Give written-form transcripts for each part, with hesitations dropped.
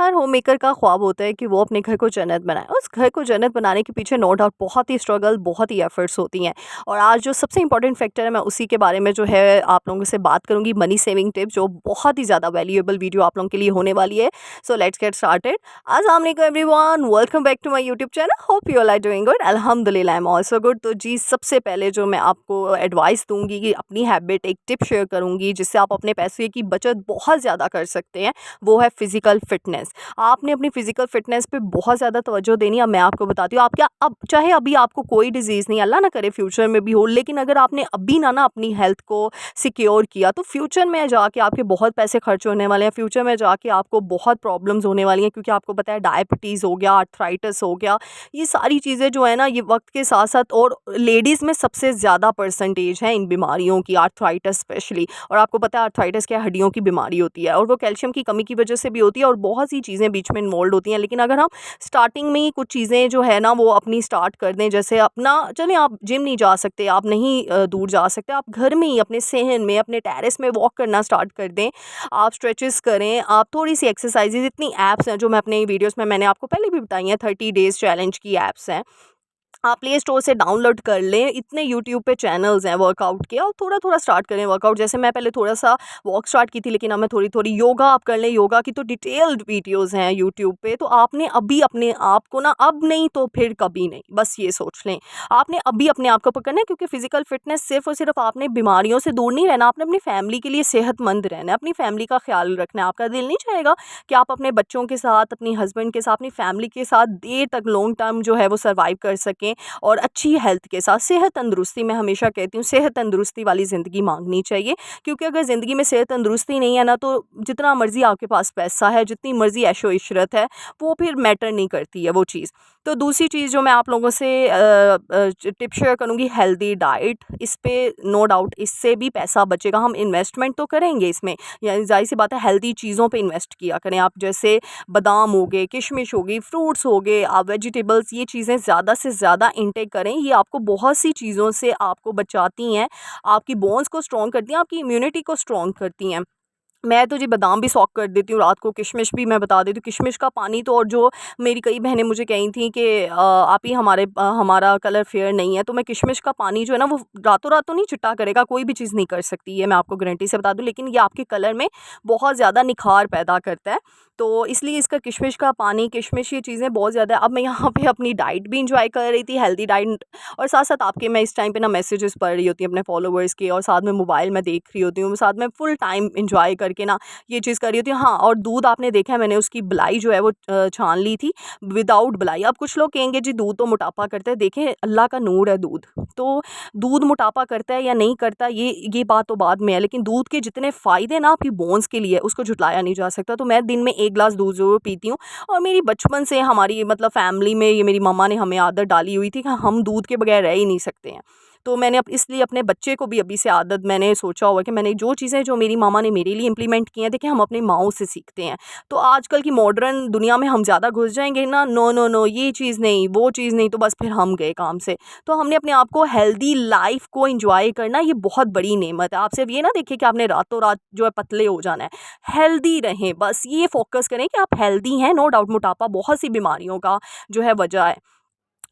हर homemaker का ख्वाब होता है कि वो अपने घर को जन्नत बनाए। उस घर को जन्नत बनाने के पीछे नो डाउट बहुत ही स्ट्रगल, बहुत ही एफर्ट्स होती हैं। और आज जो सबसे इंपॉर्टेंट फैक्टर है, मैं उसी के बारे में जो है आप लोगों से बात करूंगी, मनी सेविंग टिप, जो बहुत ही ज़्यादा वैल्यूएबल वीडियो आप लोगों के लिए होने वाली है। So let's get started. अस्सलाम वालेकुम everyone, welcome back to my YouTube channel. Hope you all are doing good. अल्हम्दुलिल्लाह, आई एम आल्सो गुड। तो जी, सबसे पहले जो मैं आपको एडवाइस दूंगी कि अपनी हैबिट, एक टिप शेयर करूंगी जिससे आप अपने पैसे की बचत बहुत ज़्यादा कर सकते हैं, वो है फिजिकल फिटनेस। आपने अपनी फिजिकल फिटनेस पे बहुत ज़्यादा तवज्जो देनी है। मैं आपको बताती हूँ, आप क्या, अब चाहे अभी आपको कोई डिजीज़ नहीं, अल्लाह ना करे फ्यूचर में भी हो, लेकिन अगर आपने अभी ना अपनी हेल्थ को सिक्योर किया तो फ्यूचर में जाके आपके बहुत पैसे खर्च होने वाले हैं। फ्यूचर में जाके आपको बहुत प्रॉब्लम्स होने वाली हैं, क्योंकि आपको पता है डायबिटीज़ हो गया, आर्थराइटिस हो गया, ये सारी चीज़ें जो है ना, ये वक्त के साथ साथ, और लेडीज़ में सबसे ज़्यादा परसेंटेज है इन बीमारियों की, आर्थराइटिस स्पेशली। और आपको पता है आर्थराइटिस क्या, हड्डियों की बीमारी होती है, और वो कैल्शियम की कमी की वजह से भी होती है, और बहुत सी चीज़ें बीच में इन्वॉल्व होती हैं। लेकिन अगर हम स्टार्टिंग में ही कुछ चीज़ें जो है ना वो अपनी स्टार्ट कर दें, जैसे अपना, चलें आप जिम नहीं जा सकते, आप नहीं दूर जा सकते, आप घर में ही अपने सहन में, अपने टेरेस में वॉक करना स्टार्ट कर दें। आप स्ट्रेचेस करें, आप थोड़ी सी एक्सरसाइजेज, इतनी ऐप्स हैं जो मैं अपने वीडियोस में, मैंने आपको पहले भी बताई हैं, 30 डेज चैलेंज की ऐप्स हैं, आप प्ले स्टोर से डाउनलोड कर लें। इतने यूट्यूब पे चैनल्स हैं वर्कआउट के, और थोड़ा थोड़ा स्टार्ट करें वर्कआउट। जैसे मैं पहले थोड़ा सा वॉक स्टार्ट की थी, लेकिन अब मैं थोड़ी थोड़ी योगा आप कर लें। योगा की तो डिटेल्ड वीडियोस हैं यूट्यूब पे, तो आपने अभी अपने आप को ना, अब नहीं तो फिर कभी नहीं, बस ये सोच लें, आपने अभी अपने आप को पकड़ना है। क्योंकि फिजिकल फिटनेस सिर्फ और सिर्फ आपने बीमारियों से दूर नहीं रहना, आपने अपनी फैमिली के लिए सेहतमंद रहना है, अपनी फैमिली का ख्याल रखना है। आपका दिल नहीं चाहेगा कि आप अपने बच्चों के साथ, अपनी हस्बैंड के साथ, अपनी फैमिली के साथ देर तक, लॉन्ग टर्म जो है वो सर्वाइव कर सकें, और अच्छी हेल्थ के साथ, सेहत तंदुरुस्ती, मैं हमेशा कहती हूँ सेहत तंदुरुस्ती वाली ज़िंदगी मांगनी चाहिए। क्योंकि अगर ज़िंदगी में सेहत तंदुरुस्ती नहीं है ना, तो जितना मर्ज़ी आपके पास पैसा है, जितनी मर्ज़ी ऐशो इशरत है, वो फिर मैटर नहीं करती है वो चीज़। तो दूसरी चीज़ जो मैं आप लोगों से टिप शेयर करूँगी, हेल्दी डाइट। इस पे नो डाउट इससे भी पैसा बचेगा, हम इन्वेस्टमेंट तो करेंगे इसमें, या जाहिर सी बात है हेल्दी चीज़ों पे इन्वेस्ट किया करें आप। जैसे बादाम हो गए, किशमिश हो गई, फ्रूट्स हो गए, आप वेजिटेबल्स, ये चीज़ें ज़्यादा से ज़्यादा इंटेक करें। ये आपको बहुत सी चीज़ों से आपको बचाती हैं, आपकी बोन्स को स्ट्रॉन्ग करती हैं, आपकी इम्यूनिटी को स्ट्रॉन्ग करती हैं। मैं तो जी बादाम भी सॉक कर देती हूँ रात को, किशमिश भी मैं बता देती हूँ, किशमिश का पानी तो, और जो मेरी कई बहनें मुझे कही थी कि आप ही हमारा कलर फेयर नहीं है, तो मैं किशमिश का पानी जो है ना, वो रातों रात तो नहीं चिट्टा करेगा, कोई भी चीज़ नहीं कर सकती, ये मैं आपको गारंटी से बता दूँ, लेकिन ये आपके कलर में बहुत ज़्यादा निखार पैदा करता है। तो इसलिए इसका किशमिश का पानी, किशमिश, ये चीज़ें बहुत ज़्यादा। अब मैं यहाँ पे अपनी डाइट भी इंजॉय कर रही थी, हेल्दी डाइट, और साथ साथ आपके, मैं इस टाइम पे ना मैसेजेस पढ़ रही होती हूँ अपने फॉलोवर्स के, और साथ में मोबाइल में देख रही होती हूँ, साथ में फुल टाइम इंजॉय करके ना ये चीज़ कर रही होती हूँ। हाँ, और दूध आपने देखा है, मैंने उसकी बलाई जो है वो छान ली थी विदाउट बलाई। अब कुछ लोग कहेंगे जी दूध तो मोटापा करता है, देखें अल्लाह का नूर है दूध, तो दूध मोटापा करता है या नहीं करता, ये बात तो बाद में है, लेकिन दूध के जितने फ़ायदे ना आपकी बोन्स के लिए, उसको झुटलाया नहीं जा सकता। तो मैं दिन में 1 ग्लास दूध ज़रूर पीती हूँ, और मेरी बचपन से हमारी, मतलब फैमिली में, ये मेरी मम्मा ने हमें आदत डाली हुई थी कि हम दूध के बगैर रह ही नहीं सकते हैं। तो मैंने अब इसलिए अपने बच्चे को भी अभी से आदत, मैंने सोचा हुआ कि मैंने जो चीज़ें जो मेरी मामा ने मेरे लिए इम्प्लीमेंट की हैं, देखिए हम अपनी माँओं से सीखते हैं। तो आजकल की मॉडर्न दुनिया में हम ज़्यादा घुस जाएँगे ना, नो, नो, नो, ये चीज़ नहीं, वो चीज़ नहीं, तो बस फिर हम गए काम से। तो हमने अपने आप को, हेल्दी लाइफ़ को एन्जॉय करना, ये बहुत बड़ी नेमत है। आप सिर्फ़ ये ना देखिए कि आपने रातों रात जो है पतले हो जाना है। हेल्दी रहें, बस ये फ़ोकस करें कि आप हेल्दी हैं। नो डाउट मोटापा बहुत सी बीमारियों का जो है वजह है।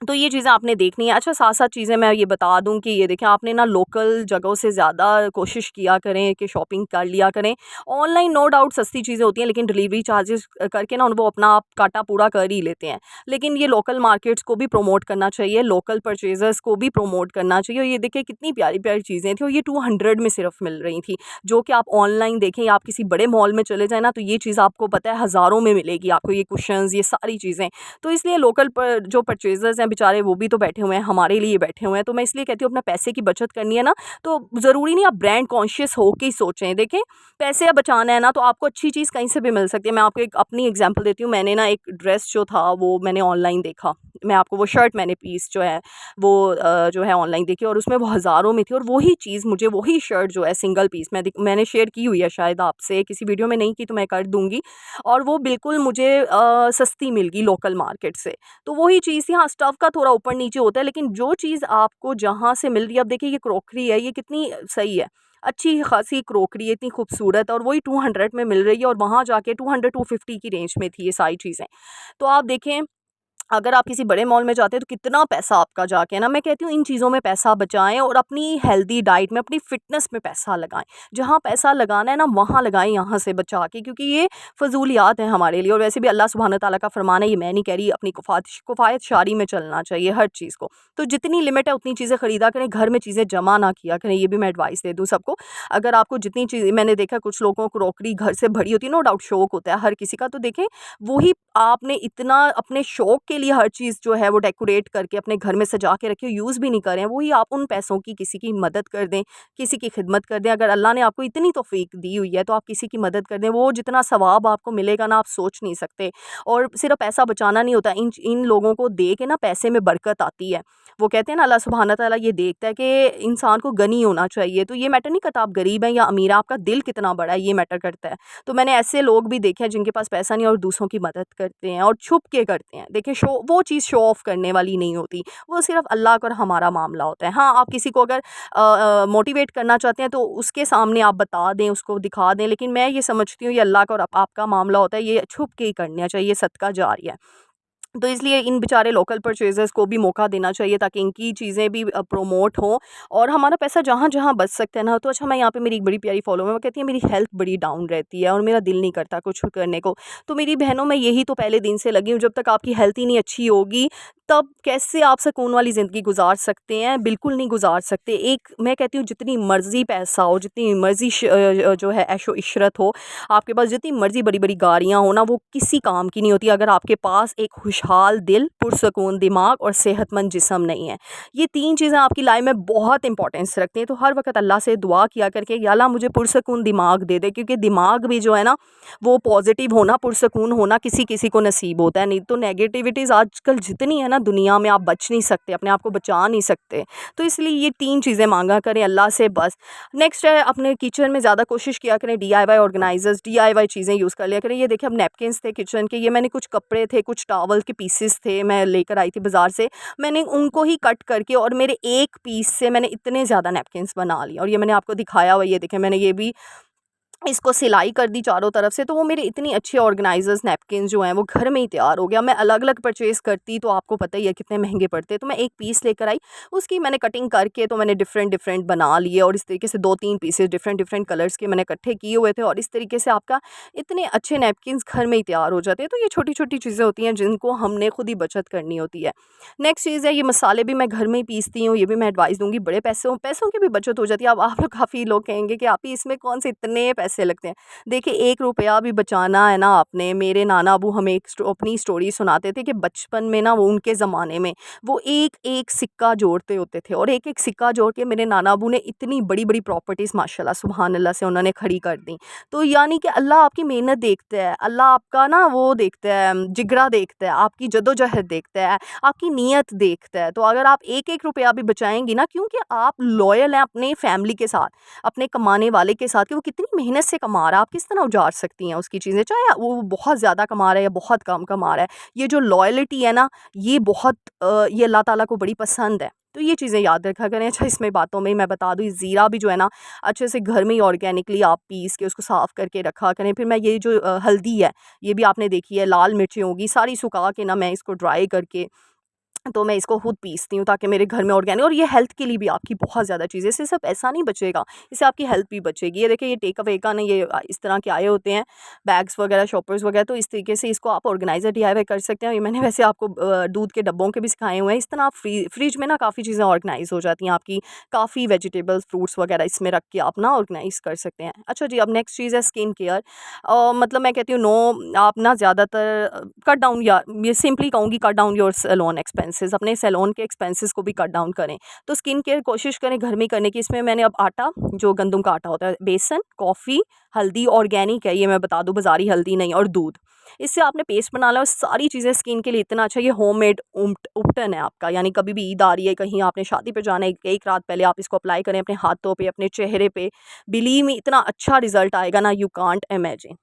तो ये चीज़ें आपने देखनी है। अच्छा, साथ-साथ चीज़ें मैं ये बता दूँ कि ये देखें, आपने ना लोकल जगहों से ज़्यादा कोशिश किया करें कि शॉपिंग कर लिया करें। ऑनलाइन नो डाउट सस्ती चीज़ें होती हैं, लेकिन डिलीवरी चार्जेस करके ना वो अपना आप काटा पूरा कर ही लेते हैं। लेकिन ये लोकल मार्केट्स को भी प्रमोट करना चाहिए, लोकल परचेज़र्स को भी प्रमोट करना चाहिए। और ये देखिए कितनी प्यारी-प्यारी चीज़ें थी, और ये 200 में सिर्फ मिल रही थी, जो कि आप ऑनलाइन देखें या आप किसी बड़े मॉल में चले जाएँ ना, तो ये चीज़ आपको पता है हज़ारों में मिलेगी आपको, ये कुशन्स, ये सारी चीज़ें। तो इसलिए लोकल पर जो परचेज़र्स हैं बेचारे, वो भी तो बैठे हुए हैं, हमारे लिए बैठे हुए हैं। तो मैं इसलिए कहती हूँ, अपना पैसे की बचत करनी है ना, तो ज़रूरी नहीं आप ब्रांड कॉन्शियस होके ही सोचें। देखें, पैसे बचाना है ना, तो आपको अच्छी चीज़ कहीं से भी मिल सकती है। मैं आपको एक अपनी एग्जांपल देती हूँ। मैंने ना एक ड्रेस जो था वो मैंने ऑनलाइन देखा। मैं आपको वो शर्ट, मैंने पीस जो है वो जो है ऑनलाइन देखी, और उसमें वो हज़ारों में थी, और वही चीज़ मुझे, वही शर्ट जो है सिंगल पीस, मैंने शेयर की हुई है शायद आपसे, किसी वीडियो में नहीं की तो मैं कर दूँगी। और वो बिल्कुल मुझे सस्ती मिल गई लोकल मार्केट से। तो वही चीज़ थी। हाँ, स्टफ़ का थोड़ा ऊपर नीचे होता है, लेकिन जो चीज़ आपको जहाँ से मिल रही है, अब देखिए ये क्रॉकरी है, ये कितनी सही है। अच्छी खासी क्रोकरी इतनी खूबसूरत और वही 200 में मिल रही है और वहाँ जाके 200-250 की रेंज में थी ये सारी चीज़ें। तो आप देखें, अगर आप किसी बड़े मॉल में जाते हैं तो कितना पैसा आपका जाके है ना, मैं कहती हूँ इन चीज़ों में पैसा बचाएँ और अपनी हेल्दी डाइट में, अपनी फ़िटनेस में पैसा लगाएँ। जहाँ पैसा लगाना है ना वहाँ लगाएँ, यहाँ से बचा के, क्योंकि ये फ़ज़ूलियात हैं हमारे लिए और वैसे भी अल्लाह सुब्हान तआला का फ़रमान है, ये मैं नहीं कह रही, अपनी किफ़ायत-शारी में चलना चाहिए हर चीज़ को। तो जितनी लिमिट है उतनी चीज़ें खरीदा करें, घर में चीज़ें जमा ना किया करें, ये भी मैं एडवाइस दे दूँ सबको। अगर आपको जितनी चीज़, मैंने देखा कुछ लोगों को क्रॉकरी घर से भरी होती है, नो डाउट शौक होता है हर किसी का, तो देखें वही आपने इतना अपने शौक के लिए हर चीज़ जो है वो डेकोरेट करके अपने घर में सजा के रखी हो, यूज़ भी नहीं कर रहे हैं, वही आप उन पैसों की किसी की मदद कर दें, किसी की खिदमत कर दें। अगर अल्लाह ने आपको इतनी तौफ़ीक दी हुई है तो आप किसी की मदद कर दें, वो जितना सवाब आपको मिलेगा ना आप सोच नहीं सकते। और सिर्फ़ पैसा बचाना नहीं होता, इन लोगों को दे के ना पैसे में बरकत आती है। वो कहते हैं ना, अल्लाह सुब्हाना तआला ये देखता है कि इंसान को गनी होना चाहिए, तो ये मैटर नहीं करता आप गरीब हैं या अमीर हैं, आपका दिल कितना बड़ा है ये मैटर करता है। तो मैंने ऐसे लोग भी देखे हैं जिनके पास पैसा नहीं है और दूसरों की मदद करते हैं और छुप के करते हैं। देखिए, वो चीज़ शो ऑफ करने वाली नहीं होती, वो सिर्फ़ अल्लाह का और हमारा मामला होता है। हाँ, आप किसी को अगर मोटिवेट करना चाहते हैं तो उसके सामने आप बता दें, उसको दिखा दें, लेकिन मैं ये समझती हूँ ये अल्लाह का और आपका मामला होता है, ये छुप के ही करना चाहिए, सदका जारिया है। तो इसलिए इन बेचारे लोकल परचेज़र्स को भी मौका देना चाहिए ताकि इनकी चीज़ें भी प्रोमोट हों और हमारा पैसा जहाँ-जहाँ बच सकता है ना। तो अच्छा, मैं यहाँ पे, मेरी एक बड़ी प्यारी फॉलोवर, वो कहती है मेरी हेल्थ बड़ी डाउन रहती है और मेरा दिल नहीं करता कुछ करने को। तो मेरी बहनों, मैं यही तो पहले दिन से लगी हूँ, जब तक आपकी हेल्थ ही नहीं अच्छी होगी तब कैसे आप सुकून वाली ज़िंदगी गुज़ार सकते हैं? बिल्कुल नहीं गुज़ार सकते। एक मैं कहती हूँ जितनी मर्ज़ी पैसा हो, जितनी मर्ज़ी जो है ऐशो-इशरत हो, आपके पास जितनी मर्ज़ी बड़ी-बड़ी गाड़ियाँ हो ना, वो किसी काम की नहीं होती अगर आपके पास एक खुशहाल दिल, पुरसकून दिमाग और सेहतमंद जिस्म नहीं है। ये 3 चीज़ें आपकी लाइफ़ में बहुत इम्पोर्टेंस रखती हैं। तो हर वक़्त अल्लाह से दुआ किया करके, या अल्लाह मुझे पुरसकून दिमाग दे दे, क्योंकि दिमाग भी जो है ना, वो पॉज़िटिव होना, पुरसकून होना किसी-किसी को नसीब होता है। नहीं तो नेगेटिविटीज़ आजकल जितनी है ना दुनिया में, आप बच नहीं सकते, अपने आप को बचा नहीं सकते। तो इसलिए ये 3 चीज़ें माँगा करें अल्लाह से बस। नेक्स्ट है, अपने किचन में ज़्यादा कोशिश किया करें डीआईवाई ऑर्गेनाइज़र्स, डीआईवाई चीज़ें यूज़ कर लिया करें। ये देखिए, अब नैपकिन्स थे किचन के, ये मैंने कुछ कपड़े थे, कुछ टॉवल के पीसेस थे, मैं लेकर आई थी बाज़ार से। मैंने उनको ही कट करके और मेरे एक पीस से मैंने इतने ज़्यादा नैपकिन्स बना लिए और ये मैंने आपको दिखाया हुआ है, ये देखें, मैंने ये भी इसको सिलाई कर दी चारों तरफ से, तो वो मेरे इतने अच्छे ऑर्गेनाइज़र्स नैपकिन्स जो हैं वो घर में ही तैयार हो गया। मैं अलग-अलग परचेज़ करती तो आपको पता ही है कितने महँगे पड़ते, तो मैं एक पीस लेकर आई, उसकी मैंने कटिंग करके तो मैंने डिफ़रेंट-डिफ़रेंट बना लिए और इस तरीके से 2-3 पीसेस डिफ़रेंट-डिफ़रेंट कलर्स के मैंने इकट्ठे किए हुए थे और इस तरीके से आपका इतने अच्छे नैपकिन्स घर में ही तैयार हो जाते हैं। तो ये छोटी-छोटी चीज़ें होती हैं जिनको हमने खुद ही बचत करनी होती है। नेक्स्ट चीज़ है, ये मसाले भी मैं घर में ही पीसती हूँ, ये भी मैं एडवाइस दूँगी, बड़े पैसों पैसों की भी बचत हो जाती है। अब आप लोग, काफ़ी लोग कहेंगे कि आप ही इसमें कौन से इतने पैसे लगते हैं। देखिए, 1 रुपया भी बचाना है ना आपने, मेरे नाना अबू हमें अपनी स्टोरी सुनाते थे कि बचपन में ना, वो उनके ज़माने में वो एक-एक सिक्का जोड़ते होते थे और एक-एक सिक्का जोड़ के मेरे नाना अबू ने इतनी बड़ी-बड़ी प्रॉपर्टीज़ माशाल्लाह सुभान अल्लाह से उन्होंने खड़ी कर दी। तो यानी कि अल्लाह आपकी मेहनत देखता है, अल्लाह आपका ना वो देखता है, जिगरा देखता है, आपकी जद्दोजहद देखता है, आपकी नीयत देखता है। तो अगर आप एक-एक रुपया भी बचाएँगी ना, क्योंकि आप लॉयल हैं अपने फैमिली के साथ, अपने कमाने वाले के साथ, कि वो कितनी मेहनत से कमा रहा है, आप किस तरह उजाड़ सकती हैं उसकी चीज़ें, चाहे वो बहुत ज़्यादा कमा रहा है या बहुत कम कमा रहा है। ये जो लॉयल्टी है ना, ये बहुत ये अल्लाह ताला को बड़ी पसंद है। तो ये चीज़ें याद रखा करें। अच्छा, इसमें बातों में ही मैं बता दूँ, ज़ीरा भी जो है ना, अच्छे से घर में ही ऑर्गेनिकली आप पीस के उसको साफ़ करके रखा करें। फिर मैं ये जो हल्दी है, ये भी आपने देखी है, लाल मिर्चें होगी, सारी सुखा के ना मैं इसको ड्राई करके, तो मैं इसको खुद पीसती हूँ ताकि मेरे घर में ऑर्गेनिक, और ये हेल्थ के लिए भी आपकी बहुत ज़्यादा चीज़ें, इससे सिर्फ पैसा नहीं बचेगा, इससे आपकी हेल्थ भी बचेगी। ये देखिए, ये टेक अवे का नहीं, ये इस तरह के आए होते हैं बैग्स वगैरह, शॉपर्स वगैरह, तो इस तरीके से इसको आप ऑर्गेनाइज़र डीआईवाई कर सकते हैं। ये मैंने वैसे आपको दूध के डब्बों के भी सिखाए हुए हैं। इस तरह आप फ्रिज में ना काफ़ी चीज़ें ऑर्गेनाइज़ हो जाती हैं आपकी, काफ़ी वेजिटेबल्स, फ्रूट्स वगैरह इसमें रख के आप ना ऑर्गेनाइज़ कर सकते हैं। अच्छा जी, अब नेक्स्ट चीज़ है स्किन केयर। मतलब मैं कहती हूँ, नो, आप ना ज़्यादातर कट डाउन, या ये सिंपली कहूँगी, cut down your salon expenses, अपने सैलून के एक्सपेंसेस को भी कट डाउन करें। तो स्किन केयर कोशिश करें घर में करने की। इसमें मैंने अब आटा, जो गंदम का आटा होता है, बेसन, कॉफ़ी, हल्दी ऑर्गेनिक है, ये मैं बता दूँ, बाज़ारी हल्दी नहीं, और दूध, इससे आपने पेस्ट बना ला, और सारी चीज़ें स्किन के लिए इतना अच्छा, ये होममेड उपटन है आपका, यानी कभी भी ईद आ रही है, कहीं आपने शादी पे जाना है, एक रात पहले आप इसको अप्लाई करें अपने हाथों पे, अपने चेहरे पे, बिलीव मी, इतना अच्छा रिजल्ट आएगा ना, यू कांट इमेजिन।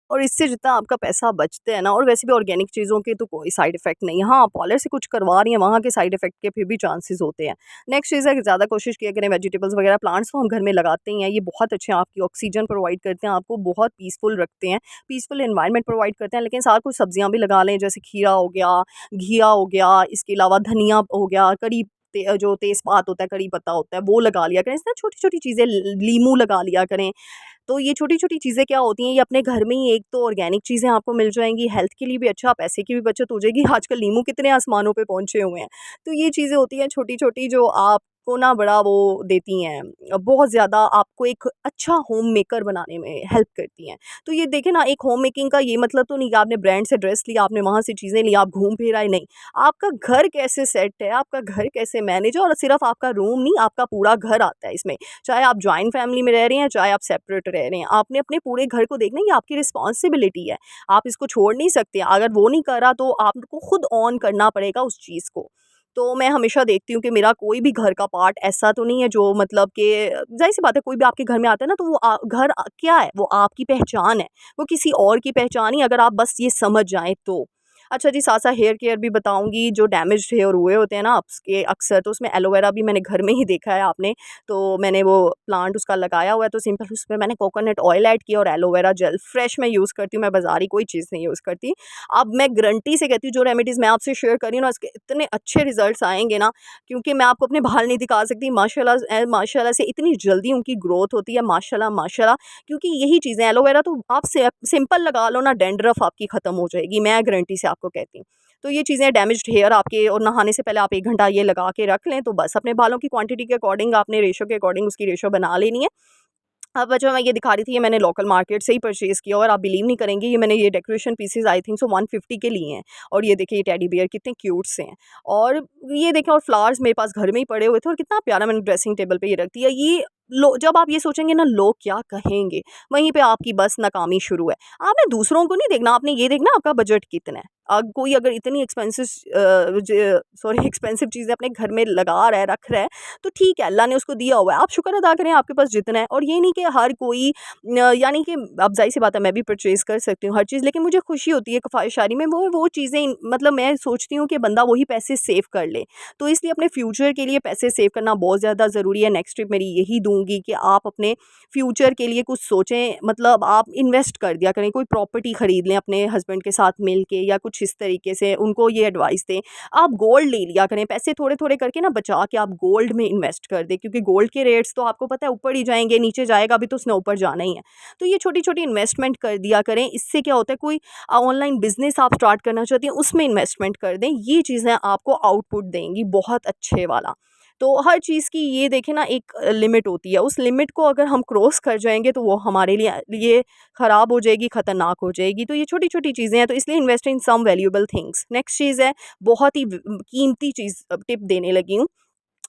और इससे जितना आपका पैसा बचता है ना, और वैसे भी ऑर्गेनिक चीज़ों के तो कोई साइड इफ़ेक्ट नहीं है। हाँ, पार्लर से कुछ करवा रही हैं, वहाँ के साइड इफ़ेक्ट के फिर भी चांसेस होते हैं। नेक्स्ट चीज़ है कि ज़्यादा कोशिश किया करें, वेजिटेबल्स वगैरह प्लांट्स तो हम घर में लगाते ही हैं, ये बहुत अच्छे हैं, आपकी ऑक्सीजन प्रोवाइड करते हैं, आपको बहुत पीसफुल रखते हैं, पीसफुल एनवायरनमेंट प्रोवाइड करते हैं। लेकिन साथ कुछ सब्जियाँ भी लगा लें, जैसे खीरा हो गया, घिया हो गया, इसके अलावा धनिया हो गया, जो तेज़पात होता है, कड़ी पत्ता होता है, वो लगा लिया करें। इस तरह छोटी-छोटी चीज़ें, लीमू लगा लिया करें। तो ये छोटी-छोटी चीज़ें क्या होती हैं, ये अपने घर में ही एक तो ऑर्गेनिक चीज़ें आपको मिल जाएँगी, हेल्थ के लिए भी अच्छा, पैसे की भी बचत हो जाएगी। आजकल नींबू कितने आसमानों पे पहुँचे हुए हैं। तो ये चीज़ें होती हैं छोटी-छोटी, जो आपको ना बड़ा वो देती हैं, बहुत ज़्यादा आपको एक अच्छा होम मेकर बनाने में हेल्प करती हैं। तो ये देखिए ना, एक होम मेकिंग का ये मतलब तो नहीं कि आपने ब्रांड से ड्रेस लिया, आपने वहाँ से चीज़ें ली, आप घूम फिर आए, नहीं। आपका घर कैसे सेट है, आपका घर कैसे मैनेज है, और सिर्फ़ आपका रूम नहीं, आपका पूरा घर आता है इसमें। चाहे आप जॉइंट फैमिली में रह रहे हैं, चाहे आप सेपरेट रह रहे हैं, आपने अपने पूरे घर को देखना, ये आपकी रिस्पॉन्सिबिलिटी है। आप इसको छोड़ नहीं सकते, अगर वो नहीं करा तो आपको खुद ऑन करना पड़ेगा उस चीज़ को। तो मैं हमेशा देखती हूँ कि मेरा कोई भी घर का पार्ट ऐसा तो नहीं है जो मतलब कि, ज़ाहिर-सी बात है, कोई भी आपके घर में आता है ना, तो वो घर क्या है, वो आपकी पहचान है, वो किसी और की पहचान नहीं, अगर आप बस ये समझ जाएँ तो। अच्छा जी, साथ-साथ हेयर केयर भी बताऊँगी, जो डैमेज्ड हेयर हुए होते हैं ना आपके अक्सर, तो उसमें एलोवेरा भी मैंने घर में ही देखा है आपने, तो मैंने वो प्लांट उसका लगाया हुआ है, तो सिंपल उसमें मैंने कोकोनट ऑयल ऐड किया और एलोवेरा जेल फ्रेश मैं यूज़ करती हूँ, मैं बाज़ारी कोई चीज़ नहीं यूज़ करती। अब मैं गारंटी से कहती हूँ, जो रेमेडीज़ मैं आपसे शेयर कर रही हूँ ना, इसके इतने अच्छे रिज़ल्ट्स आएँगे ना, क्योंकि मैं आपको अपने बाल नहीं दिखा सकती, माशाल्लाह से इतनी जल्दी उनकी ग्रोथ होती है, माशाल्लाह माशाल्लाह। क्योंकि यही चीज़ें, एलोवेरा तो आप सिंपल लगा लो ना, डैंड्रफ आपकी ख़त्म हो जाएगी, मैं गारंटी से आपको कहती हूँ। तो ये चीज़ें, डैमेज्ड हेयर आपके, और नहाने से पहले आप 1 घंटा ये लगा के रख लें, तो बस अपने बालों की क्वांटिटी के अकॉर्डिंग आपने रेशो के अकॉर्डिंग उसकी रेशो बना लेनी है। अब जो मैं ये दिखा रही थी, ये मैंने लोकल मार्केट से ही परचेज़ किया, और आप बिलीव नहीं करेंगे, ये मैंने ये decoration pieces I think so 150 के लिए हैं। और ये देखिए, ये टेडी बियर कितने क्यूट से हैं। और ये देखें, और फ्लावर्स मेरे पास घर में ही पड़े हुए थे, और कितना प्यारा मैंने ड्रेसिंग टेबल पे ये रख दिया। ये लो, जब आप ये सोचेंगे ना लोग क्या कहेंगे, वहीं पे आपकी बस नाकामी शुरू है। आपने दूसरों को नहीं देखना, आपने ये देखना आपका बजट कितना है। कोई अगर इतनी एक्सपेंसिव चीज़ें अपने घर में लगा रहा है, रख रहा है, तो ठीक है, अल्लाह ने उसको दिया हुआ है, आप शुक्र अदा करें आपके पास जितना है। और ये नहीं कि हर कोई यानी कि, अब ज़ाहिर-सी बात है, मैं भी परचेज़ कर सकती हूँ हर चीज़, लेकिन मुझे खुशी होती है ख़्वाहिशारी में, वो चीज़ें, मतलब मैं सोचती हूँ कि बंदा वही पैसे सेव कर ले। तो इसलिए अपने फ्यूचर के लिए पैसे सेव करना बहुत ज़्यादा ज़रूरी है। नेक्स्ट टिप मेरी यही दूँगी कि आप अपने फ्यूचर के लिए कुछ सोचें, मतलब आप इन्वेस्ट कर दिया करें, कोई प्रॉपर्टी खरीद लें अपने हस्बैंड के साथ मिल के, या कुछ इस तरीके से उनको ये एडवाइस दें। आप गोल्ड ले लिया करें, पैसे थोड़े-थोड़े करके ना बचा के आप गोल्ड में इन्वेस्ट कर दें, क्योंकि गोल्ड के रेट्स तो आपको पता है ऊपर ही जाएँगे, नीचे जाएगा भी तो उसने ऊपर जाना ही है। तो ये छोटी-छोटी इन्वेस्टमेंट कर दिया करें, इससे क्या होता है, कोई ऑनलाइन बिज़नेस आप स्टार्ट करना चाहती हैं, उसमें इन्वेस्टमेंट कर दें, ये चीज़ें आपको आउटपुट देंगी बहुत अच्छे वाला। तो हर चीज़ की ये देखें ना, एक लिमिट होती है, उस लिमिट को अगर हम क्रॉस कर जाएँगे, तो वो हमारे लिए ख़राब हो जाएगी, ख़तरनाक हो जाएगी। तो ये छोटी-छोटी चीज़ें हैं, तो इसलिए invest in some valuable things. Next चीज़ है, बहुत ही कीमती चीज़ टिप देने लगी हूँ।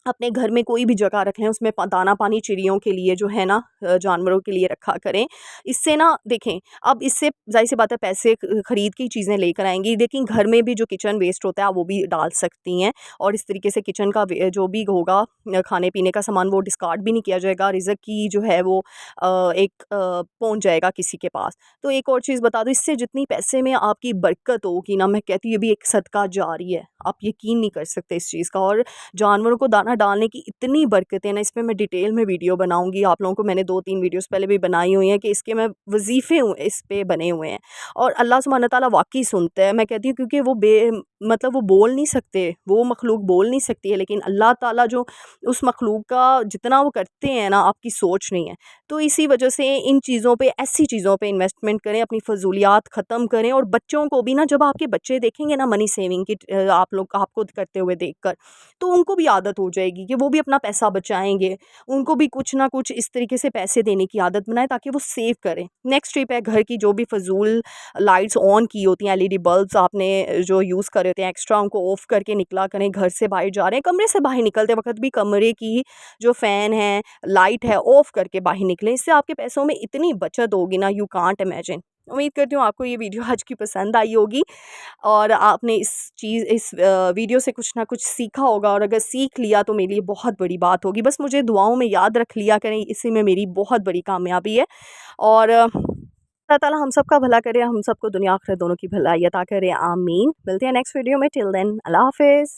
अपने घर में कोई भी जगह रखें, उसमें दाना पानी चिड़ियों के लिए जो है ना, जानवरों के लिए रखा करें। इससे ना देखें, अब इससे ज़ाहिर सी बात है, पैसे खरीद के चीज़ें लेकर आएंगी, लेकिन घर में भी जो किचन वेस्ट होता है आप वो भी डाल सकती हैं, और इस तरीके से किचन का जो भी होगा, खाने पीने का सामान, वो डिस्कार्ड भी नहीं किया जाएगा, रिज़्क की जो है वो पहुंच जाएगा किसी के पास। तो एक और चीज़ बता दूं, इससे जितनी पैसे में आपकी बरकत होगी ना, मैं कहती हूँ ये भी एक सदका जारी है, आप यकीन नहीं कर सकते इस चीज़ का। और जानवरों को दाना डालने की इतनी बरकतें ना, इस पे मैं डिटेल में वीडियो बनाऊँगी आप लोगों को, मैंने 2-3 वीडियोज़ पहले भी बनाई हुई हैं कि इसके मैं वज़ीफ़े इस पे बने हुए हैं, और अल्लाह सुब्हान तआला वाक़ई सुनता है। मैं कहती हूँ, क्योंकि वो मतलब वो बोल नहीं सकते, वो मखलूक बोल नहीं सकती है, लेकिन अल्लाह ताला जो उस मखलूक का जितना वो करते हैं ना, आपकी सोच नहीं है। तो इसी वजह से इन चीज़ों पे, ऐसी चीज़ों पे इन्वेस्टमेंट करें, अपनी फ़ज़ूलियात ख़त्म करें, और बच्चों को भी ना, जब आपके बच्चे देखेंगे ना मनी सेविंग की, आप लोग आपको करते हुए देखकर, तो उनको भी आदत हो जाएगी कि वो भी अपना पैसा बचाएँगे। उनको भी कुछ ना कुछ इस तरीके से पैसे देने की आदत बनाएँ, ताकि वो सेव करें। नेक्स्ट टिप है, घर की जो भी फ़ज़ूल लाइट्स ऑन की होती हैं, एलईडी बल्ब्स आपने जो यूज़ करे होते हैं एक्स्ट्रा, उनको ऑफ़ करके निकला करें। घर से बाहर जा रहे हैं, कमरे से बाहर निकलते वक़्त भी कमरे की जो फ़ैन है, लाइट है, ऑफ़ करके बाहर निकलें। इससे आपके पैसों में इतनी बचत होगी ना, यू कांट इमेजिन। उम्मीद करती हूँ आपको ये वीडियो आज की पसंद आई होगी, और आपने इस वीडियो से कुछ ना कुछ सीखा होगा, और अगर सीख लिया तो मेरे लिए बहुत बड़ी बात होगी। बस मुझे दुआओं में याद रख लिया करें, इसी में मेरी बहुत बड़ी कामयाबी है। और अल्लाह ताला हम सबका भला करे, हम सबको दुनिया आखिरत दोनों की भलाई अता करे, आमीन। मिलते हैं नेक्स्ट वीडियो में, टिल देन अल्लाह हाफ़िज़।